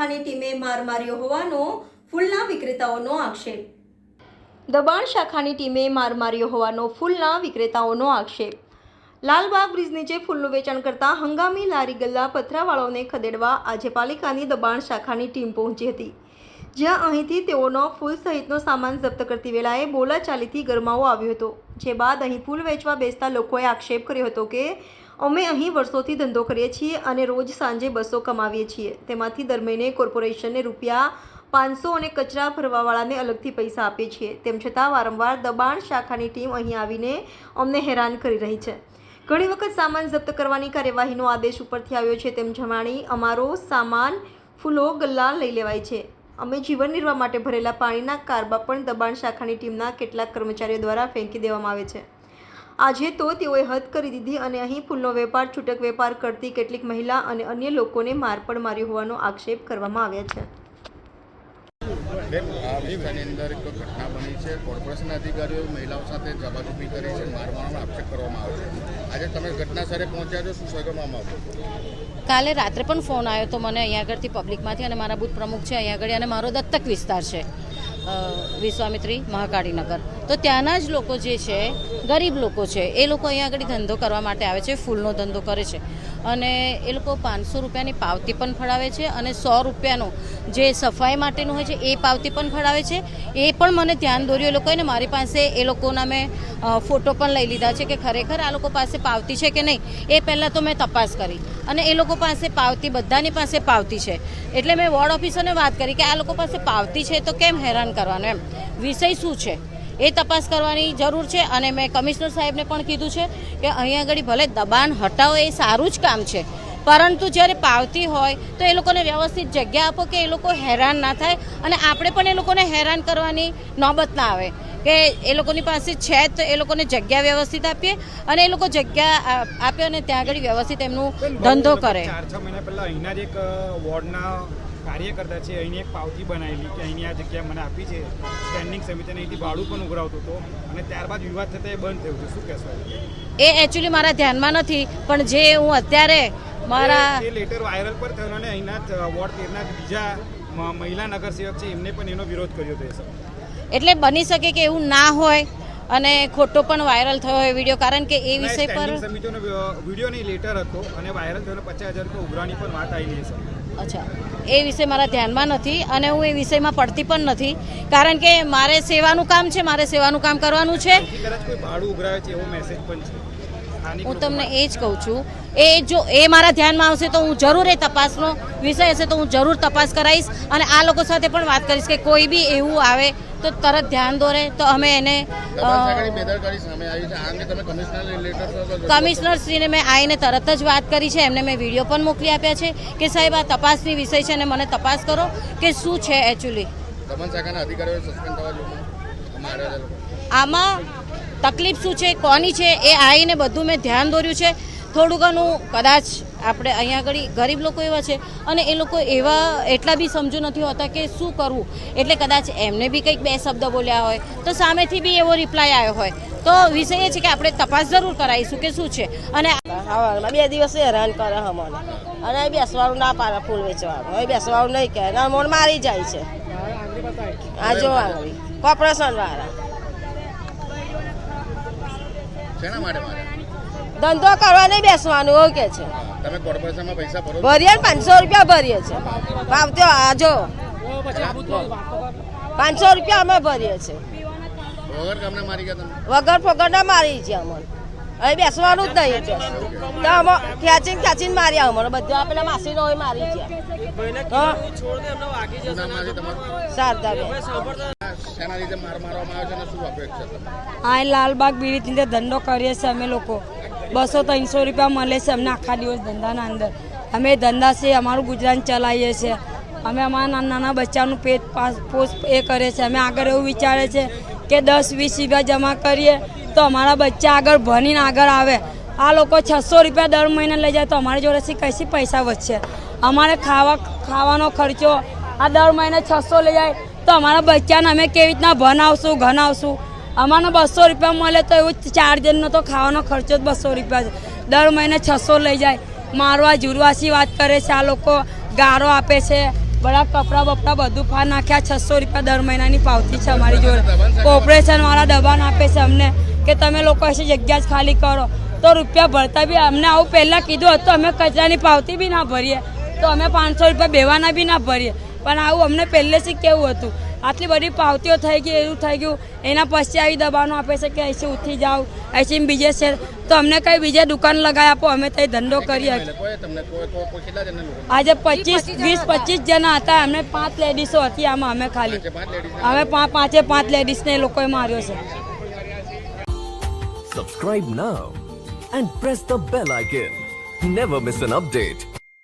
શાખાની ટીમે માર માર્યો હોવાનો ફૂલના વિક્રેતાઓનો આક્ષેપ। દબાણ શાખાની ટીમે માર માર્યો હોવાનો ફૂલના વિક્રેતાઓનો આક્ષેપ। લાલબાગ બ્રિજ નીચે ફૂલનું વેચાણ કરતા હંગામી લારી ગલ્લા પથરાવાળાઓને ખદેડવા આજે પાલિકાની દબાણ શાખાની ટીમ પહોંચી હતી, જ્યાં અહીંથી તેઓનો ફૂલ સહિતનો સામાન જપ્ત કરતી વેળાએ બોલાચાલીથી ગરમાવો આવ્યો હતો। જે બાદ અહીં ફૂલ વેચવા બેસતા લોકોએ આક્ષેપ કર્યો હતો કે અમે અહીં વર્ષોથી ધંધો કરીએ છીએ અને રોજ સાંજે 200 કમાવીએ છીએ, તેમાંથી દર મહિને કોર્પોરેશનને રૂપિયા 500 અને કચરા ભરવાવાળાને અલગથી પૈસા આપીએ છીએ। તેમ છતાં વારંવાર દબાણ શાખાની ટીમ અહીં આવીને અમને હેરાન કરી રહી છે। ઘણી વખત સામાન જપ્ત કરવાની કાર્યવાહીનો આદેશ ઉપરથી આવ્યો છે તેમ જણાવી અમારો સામાન ફૂલો ગલ્લા લઈ લેવાય છે। અમે જીવન નિર્વાહ માટે ભરેલા પાણીના કારબા પણ દબાણ શાખાની ટીમના કેટલાક કર્મચારીઓ દ્વારા ફેંકી દેવામાં આવે છે। આજે તો તેઓએ હદ કરી દીધી અને અહીં ફૂલનો વેપાર છૂટક વેપાર કરતી કેટલીક મહિલા અને અન્ય લોકોને માર પણ માર્યો હોવાનો આક્ષેપ કરવામાં આવ્યા છે। વિસ્તારની અંદર એક ઘટના બની છે, કોર્પોરેશનના અધિકારીઓ મહિલાઓ સાથે જબાજુબી કરી છે, માર મારવાનો આક્ષેપ કરવામાં આવ્યો છે। આજે તમે ઘટના સ્થળે પહોંચ્યા છો, શું સગવામાં આવ્યું? કાલે રાત્રે પણ ફોન આવ્યો તો મને અહીંયા આગળથી પબ્લિકમાંથી, અને મારા બૂથ પ્રમુખ છે અહીંયા આગળ, અને મારો દત્તક વિસ્તાર છે વિશ્વામિત્રી મહાકાળીનગર, તો ત્યાંના જ લોકો જે છે ગરીબ લોકો છે, એ લોકો અહીંયા આગળ ધંધો કરવા માટે આવે છે, ફૂલનો ધંધો કરે છે, અને એ લોકો 500 રૂપિયાની પાવતી પણ ફળાવે છે અને 100 રૂપિયાનું જે સફાઈ માટેનું હોય છે એ પાવતી પણ ફળાવે છે। એ પણ મને ધ્યાન દોર્યું એ લોકોએ, ને મારી પાસે એ લોકોના મેં ફોટો પણ લઈ લીધા છે કે ખરેખર આ લોકો પાસે પાવતી છે કે નહીં, એ પહેલાં તો મેં તપાસ કરી અને એ લોકો પાસે પાવતી, બધાની પાસે પાવતી છે, એટલે મેં વોર્ડ ઓફિસરને વાત કરી કે આ લોકો પાસે પાવતી છે તો કેમ હેરાન કરવાનું, એમ વિષય શું છે એ તપાસ કરવાની જરૂર છે। અને મેં કમિશનર સાહેબને પણ કીધું છે કે અહીંયા આગળ ભલે દબાણ હટાવો એ સારું જ કામ છે, પરંતુ જ્યારે પાવતી હોય તો એ લોકોને વ્યવસ્થિત જગ્યા આપો કે એ લોકો હેરાન ના થાય અને આપણે પણ એ લોકોને હેરાન કરવાની નોબત ના આવે કે એ લોકોની પાસે છે તો એ લોકોને જગ્યા વ્યવસ્થિત આપીએ અને એ લોકો જગ્યા આપે અને ત્યાં આગળ વ્યવસ્થિત એમનું ધંધો કરે। 4-6 મહિના પહેલા અહીંના જ એક વોર્ડના કાર્યકર્તા છે, અહીંની એક પાવતી બનાવેલી કે અહીંની આ જગ્યા મને આપી છે, સ્ટેન્ડિંગ સમિતિને અહીંથી ભાડું પણ ઉઘરાવતો હતો અને ત્યારબાદ વિવાદ થતાં એ બંધ થયું છે, શું કહેશો? એ એકચ્યુઅલી મારા ધ્યાનમાં નથી, પણ જે હું અત્યારે મારા એ લેટર વાયરલ પર થયો અને અહીંના વોર્ડ 13ના બીજા મહિલા નગરસેવક છે એમને પણ એનો વિરોધ કર્યો હતો। એટલે બની શકે કે એવું ના હોય અને ખોટો પણ વાયરલ થયો હોય વિડીયો, કારણ કે એ વિષય પર સમિતિનો વિડીયોની લેટર હતો અને વાયરલ થયો 50,000 રૂપિયા ઉઘરાણી પણ વાત આવેલી છે। અચ્છા, એ વિષય મારા ધ્યાનમાં નથી અને હું એ વિષયમાં પડતી પણ નથી, કારણ કે મારે સેવાનું કામ છે, મારે સેવાનું કામ કરવાનું છે। કદાચ કોઈ ભાડું ઉઘરાવે છે એવો મેસેજ પણ છે। હું તમને એ જ કહું છું, એ જો એ મારા ધ્યાનમાં આવશે તો હું જરૂર એ તપાસનો વિષય હશે તો હું જરૂર તપાસ કરાવીશ અને આ લોકો સાથે પણ વાત કરીશ કે કોઈ બી એવું આવે તો તરત ધ્યાન દોરે તો અમે એને કમિશનરશ્રીને મેં આવીને તરત જ વાત કરી છે, એમને મેં વિડીયો પણ મોકલી આપ્યા છે કે સાહેબ આ તપાસની વિષય છે અને મને તપાસ કરો કે શું છે એકચ્યુઅલી। આમાં તકલીફ શું છે, કોની છે, એ આવીને બધું મેં ધ્યાન દોર્યું છે। થોડું ઘણું કદાચ આપણે અહીંયા આગળ ગરીબ લોકો એવા છે અને એ લોકો એવા એટલા બી સમજુ નથી હોતા કે શું કરવું, એટલે કદાચ એમને બી કંઈક 2 શબ્દ બોલ્યા હોય તો સામેથી બી એવો રિપ્લાય આવ્યો હોય તો વિષય એ છે કે આપણે તપાસ જરૂર કરાવીશું કે શું છે। અને 2 દિવસ હેરાન કરે અમને અને બેસવાનું ના પાડે ફૂલ વેચવાનું, હવે બેસવાનું નહીં કહે ને મોડ મારી જાય છે। આ જો આંગળી કોર્પોરેશન વાળા ધંધો કરવા નહીં બેસવાનું એવું કે છે। તમે કોર્પોરેશનમાં પૈસા ભરો? ભરીએ 500 રૂપિયા ભરીએ છીએ પાવતીઓ, આજો 500 રૂપિયા અમે ભરીએ છીએ, વગર કામના મારી ગયા તમે? વગર ફોગરના મારી છે અમને, હવે બેસવાનું જ નહીં તો અમે ખેંચીને માર્યા અમને બધા પેલા માસીનો હોય મારી ગયા। આ લાલબાગ બીડી ધંધો કરીએ છીએ અમે લોકો, 200-300 રૂપિયા મળે છે અમને આખા દિવસ ધંધાના અંદર। અમે ધંધા છે અમારું ગુજરાન ચલાવીએ છીએ, અમે અમારા નાના બચ્ચાનું પેટ પોષ એ કરે છે। અમે આગળ એવું વિચારે છે કે 10-20 રૂપિયા જમા કરીએ તો અમારા બચ્ચા આગળ ભણીને આગળ આવે। આ લોકો 600 રૂપિયા દર મહિને લઈ જાય તો અમારી જોડેથી કઈથી પૈસા વધશે? અમારે ખાવાનો ખર્ચો આ દર મહિને 600 લઈ જાય તો અમારા બચ્ચાને અમે કેવી રીતના ભણાવશું ભણાવશું? અમારે 200 રૂપિયા મળે તો એવું 4 જણનો તો ખાવાનો ખર્ચો જ 200 રૂપિયા છે, દર મહિને 600 લઈ જાય। મારવા જુરવાસી વાત કરે છે આ લોકો, ગારો આપે છે, બધા કપડાં બપડા બધું ફાર નાખ્યા. 600 રૂપિયા દર મહિનાની પાવતી છે અમારી જોડે. કોર્પોરેશનવાળા દબાણ આપે છે અમને કે તમે લોકો એસી જગ્યા જ ખાલી કરો, તો રૂપિયા ભરતા બી અમને આવું પહેલાં કીધું હતું અમે કચરાની પાવતી બી ના ભરીએ, તો અમે 500 રૂપિયા બેવાના બી ના ભરીએ. પણ આવું અમને પહેલેથી કેવું હતું, આટલી બધી પાવતીઓ થઈ ગઈ, એવું થઈ ગયું. એના પછી આવી દબાણો આપે છે કે અહીંથી ઉઠી જાઓ, અહીંથી બીજે છે, તો અમને કંઈ બીજે દુકાન લગાવી આપો, અમે ત્યાં ધંધો કરીએ. આજે 20-25 જણા હતા, અમને 5 લેડીઝો હતી આમાં. અમે ખાલી અમે 5 લેડીઝને એ લોકોએ માર્યો છે. Subscribe now and press the bell icon. Never miss an update.